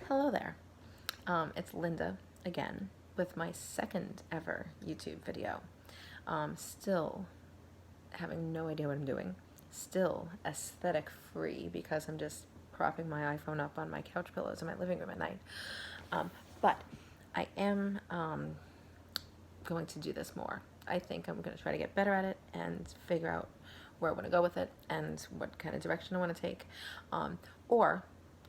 Hello there. It's Linda again with my second ever YouTube video. Still having no idea what I'm doing. Still aesthetic free because I'm just propping my iPhone up on my couch pillows in my living room at night. But I am going to do this more. I think I'm going to try to get better at it and figure out where I want to go with it and what kind of direction I want to take. Or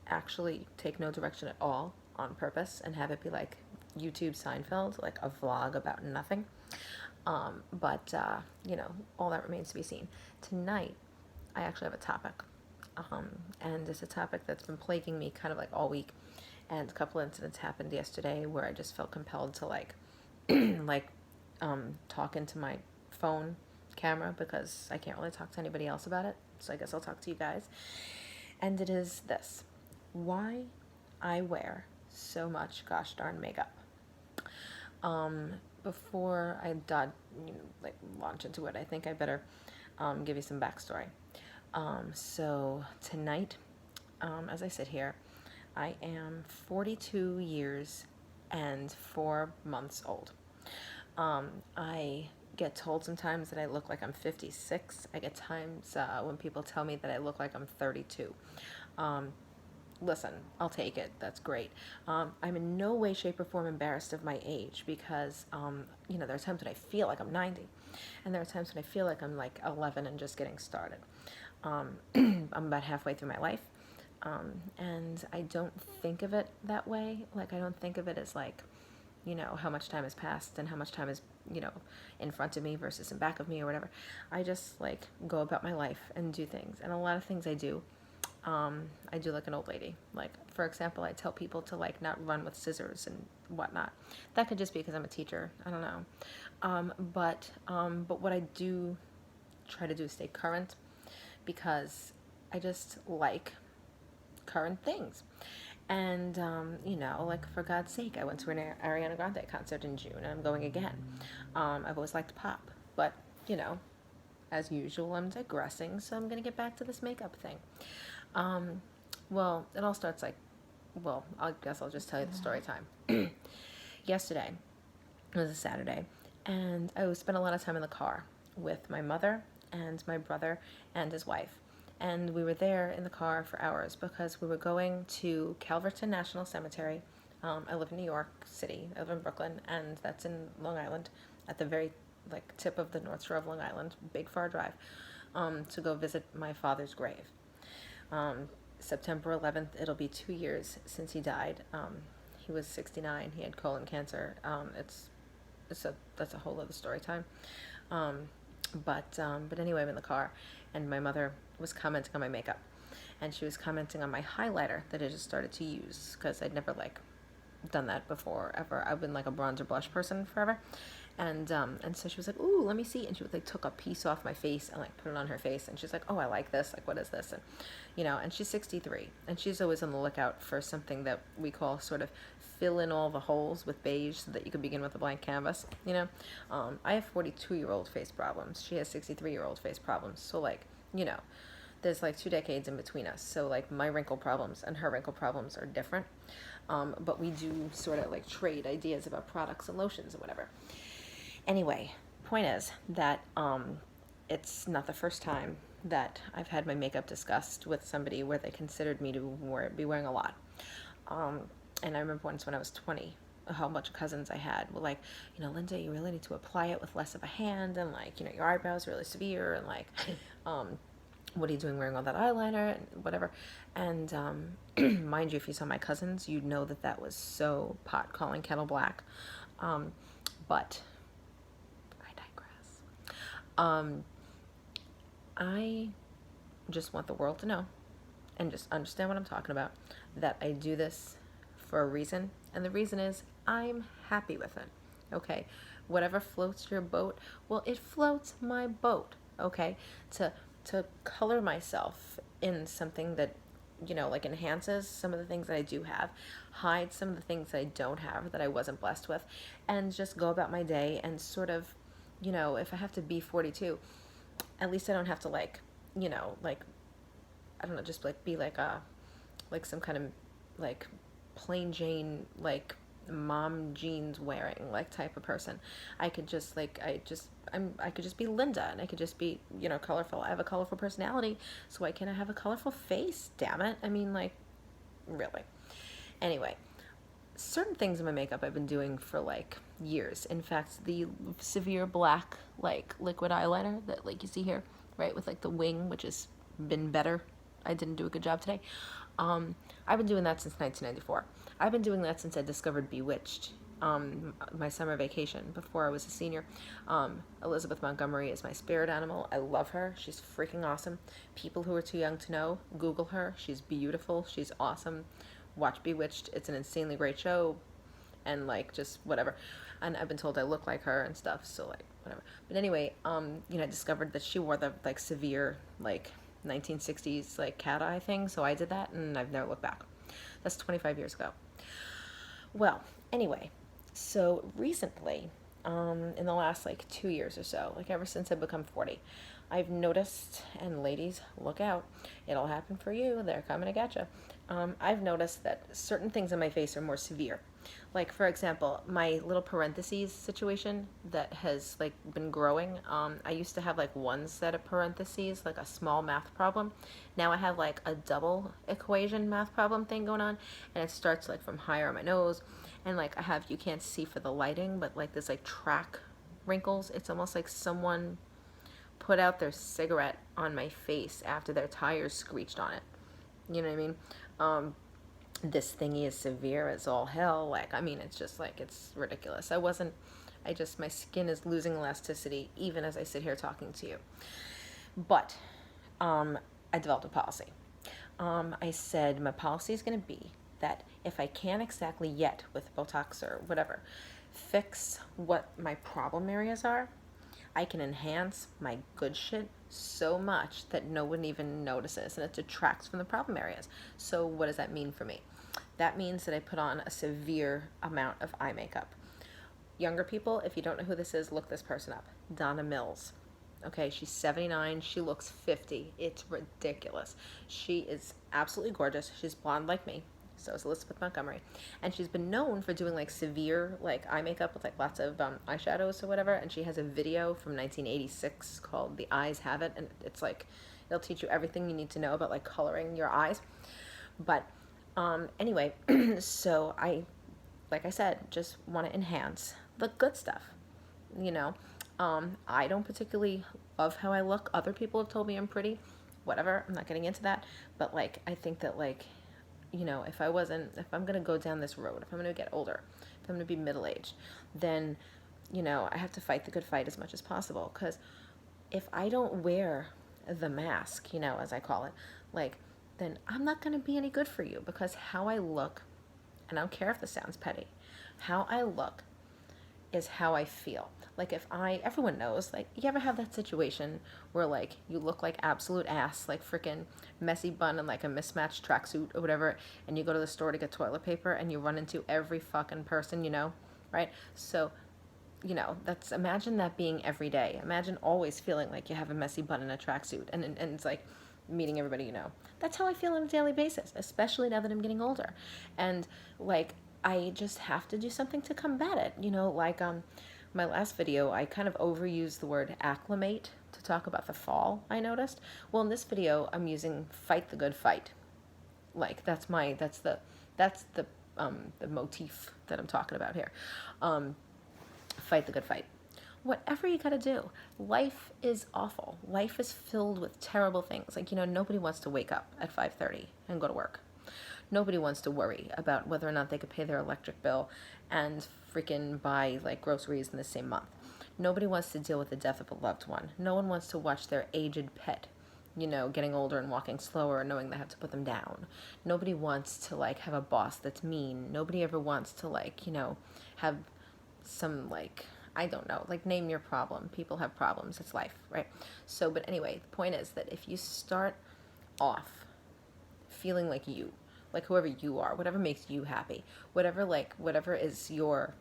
actually take no direction at all on purpose and have it be like YouTube Seinfeld, like a vlog about nothing. But all that remains to be seen. Tonight, I actually have a topic. And it's a topic that's been plaguing me kind of like all week. And a couple incidents happened yesterday where I just felt compelled to talk into my phone camera because I can't really talk to anybody else about it. So I guess I'll talk to you guys. And it is this: why I wear so much gosh darn makeup. Before I launch into it, I think I better give you some backstory. So tonight, as I sit here, I am 42 years and 4 months old. I get told sometimes that I look like I'm 56. I get times when people tell me that I look like I'm 32. Listen, I'll take it. That's great. I'm in no way, shape, or form embarrassed of my age because, there are times when I feel like I'm 90, and there are times when I feel like I'm like 11 and just getting started. I'm about halfway through my life, and I don't think of it that way. Like, I don't think of it as like, how much time has passed and how much time is, in front of me versus in back of me or whatever. I just go about my life and do things. And a lot of things I do like an old lady. Like, for example, I tell people to not run with scissors and whatnot. That could just be because I'm a teacher. I don't know. But what I do try to do is stay current because I just like current things. And, for God's sake, I went to an Ariana Grande concert in June, and I'm going again. I've always liked pop, but, as usual, I'm digressing, so I'm going to get back to this makeup thing. It all starts I guess I'll just tell you the story time. Yesterday was a Saturday, and I spent a lot of time in the car with my mother and my brother and his wife. And we were there in the car for hours because we were going to Calverton National Cemetery. I live in New York City. I live in Brooklyn, and that's in Long Island, at the very tip of the North Shore of Long Island, big far drive, to go visit my father's grave. September 11th, it'll be 2 years since he died. He was 69. He had colon cancer. That's a whole other story time. But anyway, I'm in the car, and my mother was commenting on my makeup, and she was commenting on my highlighter that I just started to use because I'd never done that before ever. I've been a bronzer blush person forever, and so she was like, "Ooh, let me see," and she took a piece off my face and put it on her face, and she's like, "Oh, I like this. What is this?" And and she's 63, and she's always on the lookout for something that we call sort of fill in all the holes with beige so that you can begin with a blank canvas. I have 42-year-old face problems. She has 63-year-old face problems. So there's 2 decades in between us. So my wrinkle problems and her wrinkle problems are different. But we do sort of trade ideas about products and lotions and whatever. Anyway, point is that it's not the first time that I've had my makeup discussed with somebody where they considered me to be wearing a lot. And I remember once when I was 20, how much cousins I had were like, Linda, you really need to apply it with less of a hand, and your eyebrows are really severe, and what are you doing wearing all that eyeliner and whatever. And mind you, if you saw my cousins, you'd know that was so pot calling kettle black. But I digress. I just want the world to know, and just understand what I'm talking about, that I do this for a reason, and the reason is I'm happy with it. Okay, whatever floats your boat, well, it floats my boat. Okay, to color myself in something that enhances some of the things that I do have, hides some of the things that I don't have, that I wasn't blessed with, and just go about my day and sort of, if I have to be 42, at least I don't have to I don't know, just be some kind of plain Jane, like mom jeans wearing like type of person. I could just like I could just be Linda, and I could just be, you know, colorful. I have a colorful personality, so why can't I have a colorful face? Damn it. I mean, like, really. Anyway, certain things in my makeup I've been doing for like years. In fact, the severe black like liquid eyeliner that like you see here, right, with like the wing, which has been better. I didn't do a good job today. I've been doing that since 1994. I've been doing that since I discovered Bewitched, my summer vacation before I was a senior. Elizabeth Montgomery is my spirit animal. I love her. She's freaking awesome. People who are too young to know, Google her. She's beautiful. She's awesome. Watch Bewitched. It's an insanely great show, and like just whatever. And I've been told I look like her and stuff, so like whatever. But anyway, you know, I discovered that she wore the like severe like 1960s like cat eye thing, so I did that, and I've never looked back. That's 25 years ago. Well, anyway, so recently, in the last like 2 years or so, like ever since I've become 40, I've noticed, and ladies, look out, it'll happen for you, they're coming to get you. I've noticed that certain things in my face are more severe. Like, for example, my little parentheses situation that has like been growing. I used to have like one set of parentheses, like a small math problem. Now I have like a double equation math problem thing going on, and it starts like from higher on my nose, and like I have, you can't see for the lighting, but like there's like track wrinkles. It's almost like someone put out their cigarette on my face after their tires screeched on it. You know what I mean? This thingy is severe as all hell. Like, I mean, it's just like, it's ridiculous. My skin is losing elasticity even as I sit here talking to you. But, I developed a policy. I said my policy is going to be that if I can't exactly yet with Botox or whatever fix what my problem areas are, I can enhance my good shit so much that no one even notices, and it detracts from the problem areas. So what does that mean for me? That means that I put on a severe amount of eye makeup. Younger people, if you don't know who this is, look this person up. Donna Mills. Okay, she's 79. She looks 50. It's ridiculous. She is absolutely gorgeous. She's blonde like me. So is Elizabeth Montgomery. And she's been known for doing like severe like eye makeup with like lots of eyeshadows or whatever. And she has a video from 1986 called The Eyes Have It. And it's like, it'll teach you everything you need to know about like coloring your eyes. But anyway, so like I said, just want to enhance the good stuff, you know. I don't particularly love how I look. Other people have told me I'm pretty. Whatever, I'm not getting into that. But like, I think that like, you know, if I'm going to go down this road, if I'm going to get older, if I'm going to be middle-aged, then, you know, I have to fight the good fight as much as possible. Because if I don't wear the mask, you know, as I call it, like, then I'm not going to be any good for you, because how I look, and I don't care if this sounds petty, how I look is how I feel. Like, everyone knows, like, you ever have that situation where, like, you look like absolute ass, like freaking messy bun and like a mismatched tracksuit or whatever, and you go to the store to get toilet paper and you run into every fucking person you know, right? So, you know, imagine that being every day. Imagine always feeling like you have a messy bun and a tracksuit, and it's like meeting everybody you know. That's how I feel on a daily basis, especially now that I'm getting older. And, like, I just have to do something to combat it, you know, like, my last video, I kind of overused the word acclimate to talk about the fall, I noticed. Well, in this video, I'm using fight the good fight. Like, that's the motif that I'm talking about here. Fight the good fight. Whatever you gotta do. Life is awful. Life is filled with terrible things. Like, you know, nobody wants to wake up at 5:30 and go to work. Nobody wants to worry about whether or not they could pay their electric bill and freaking buy like groceries in the same month. Nobody wants to deal with the death of a loved one. No one wants to watch their aged pet, you know, getting older and walking slower and knowing they have to put them down. Nobody wants to like have a boss that's mean. Nobody ever wants to like, you know, have some like, I don't know, like name your problem. People have problems. It's life, right? So, but anyway, the point is that if you start off feeling like you, like whoever you are, whatever makes you happy, whatever is your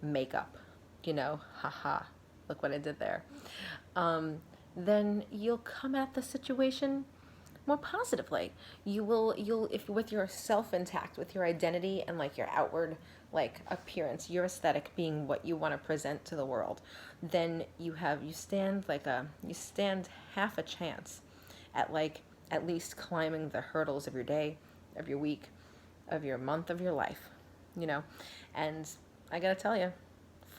makeup, you know, haha, look what I did there, then you'll come at the situation more positively. You'll, if with your self intact, with your identity and like your outward like appearance, your aesthetic being what you want to present to the world, then you stand half a chance at like at least climbing the hurdles of your day, of your week, of your month, of your life, you know. And I gotta tell you,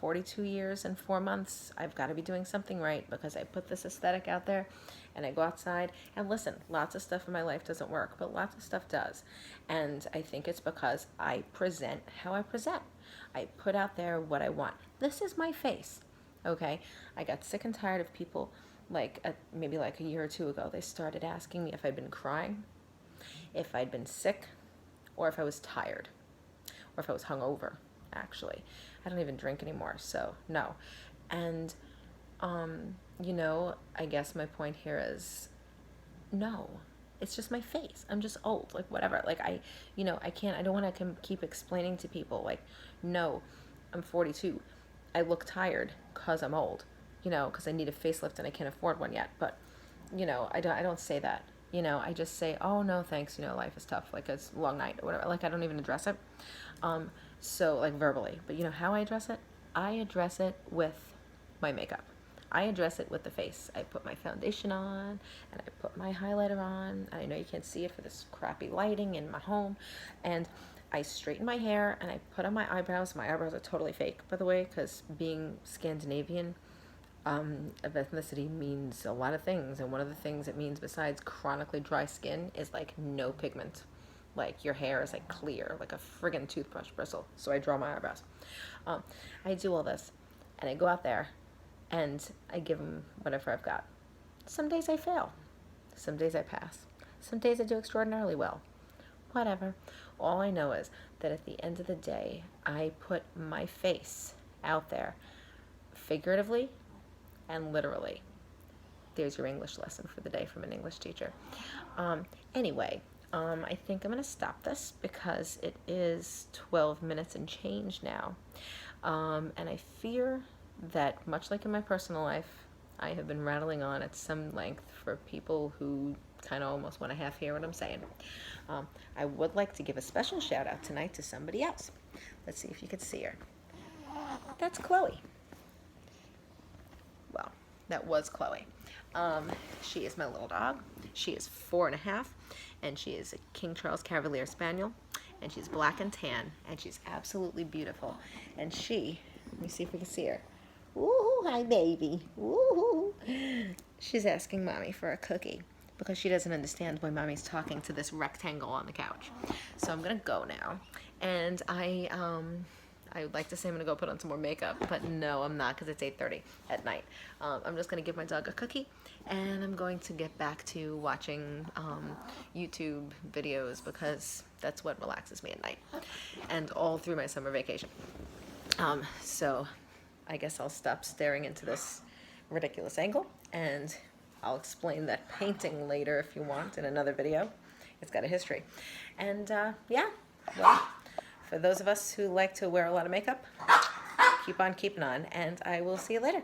42 years and 4 months, I've got to be doing something right, because I put this aesthetic out there and I go outside and listen, lots of stuff in my life doesn't work, but lots of stuff does. And I think it's because I present how I present. I put out there what I want. This is my face. Okay. I got sick and tired of people maybe like a year or two ago, they started asking me if I'd been crying, if I'd been sick, or if I was tired, or if I was hungover, actually. I don't even drink anymore, so no. And, you know, I guess my point here is, no, it's just my face. I'm just old, like whatever. Like I don't want to keep explaining to people like, no, I'm 42. I look tired because I'm old, you know, because I need a facelift and I can't afford one yet. But, you know, I don't say that. You know, I just say, oh, no, thanks. You know, life is tough. Like, it's a long night or whatever. Like, I don't even address it. So, like, verbally. But, you know how I address it? I address it with my makeup. I address it with the face. I put my foundation on, and I put my highlighter on. I know you can't see it for this crappy lighting in my home. And I straighten my hair, and I put on my eyebrows. My eyebrows are totally fake, by the way, because being Scandinavian, of ethnicity means a lot of things, and one of the things it means besides chronically dry skin is like no pigment. Like your hair is like clear, like a friggin' toothbrush bristle. So I draw my eyebrows. I do all this, and I go out there, and I give them whatever I've got. Some days I fail. Some days I pass. Some days I do extraordinarily well. Whatever. All I know is that at the end of the day, I put my face out there, figuratively and literally. There's your English lesson for the day from an English teacher. Anyway, I think I'm going to stop this because it is 12 minutes and change now. And I fear that, much like in my personal life, I have been rattling on at some length for people who kind of almost want to half hear what I'm saying. I would like to give a special shout out tonight to somebody else. Let's see if you could see her. That's Chloe. Well, that was Chloe. She is my little dog. She is 4.5, and she is a King Charles Cavalier Spaniel, and she's black and tan, and she's absolutely beautiful. And she, let me see if we can see her. Ooh, hi baby. Ooh. She's asking Mommy for a cookie because she doesn't understand why Mommy's talking to this rectangle on the couch. So I'm gonna go now, and I would like to say I'm going to go put on some more makeup, but no, I'm not, because it's 8:30 at night. I'm just going to give my dog a cookie, and I'm going to get back to watching YouTube videos, because that's what relaxes me at night, and all through my summer vacation. So I guess I'll stop staring into this ridiculous angle, and I'll explain that painting later if you want in another video. It's got a history. And yeah, well, for those of us who like to wear a lot of makeup, keep on keeping on, and I will see you later.